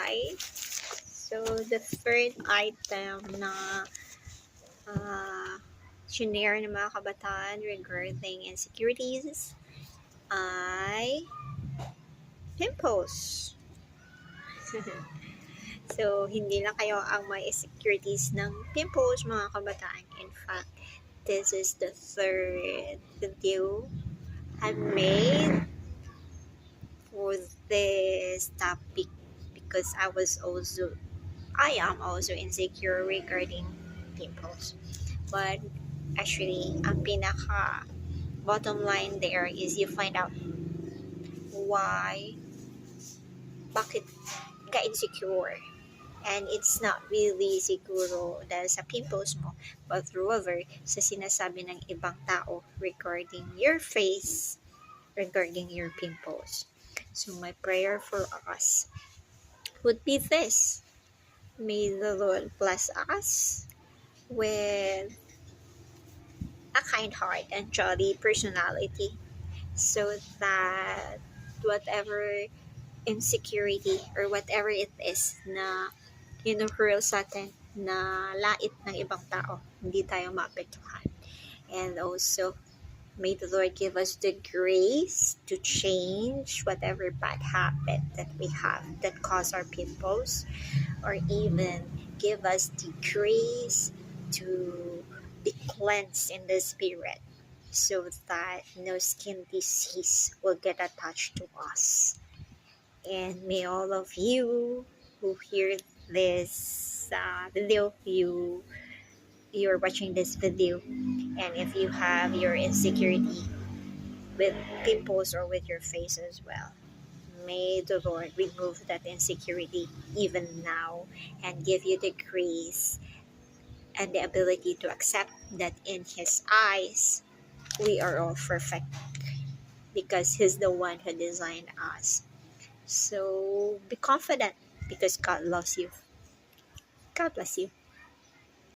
right? So, the third item na shinare ng mga kabataan regarding insecurities ay pimples. So, hindi lang kayo ang may insecurities ng pimples, mga kabataan. In fact, this is the third video I made for this topic because I am also insecure regarding pimples. But actually, ang pinaka bottom line there is you find out bakit ka insecure. And it's not really siguro dahil sa pimples mo, but rather sa sinasabi ng ibang tao regarding your face, regarding your pimples. So my prayer for us would be this. May the Lord bless us with a kind heart and jolly personality so that whatever insecurity or whatever it is na hurl sa atin na lait ng ibang tao, hindi tayo maapektuhan. And also, may the Lord give us the grace to change whatever bad habit that we have that cause our pimples, or even give us the grace to be cleansed in the spirit so that no skin disease will get attached to us. And may all of you who hear this video, you're watching this video, and if you have your insecurity with pimples or with your face as well, may the Lord remove that insecurity even now and give you the grace and the ability to accept that in His eyes we are all perfect because He's the one who designed us. So be confident because God loves you. God bless you.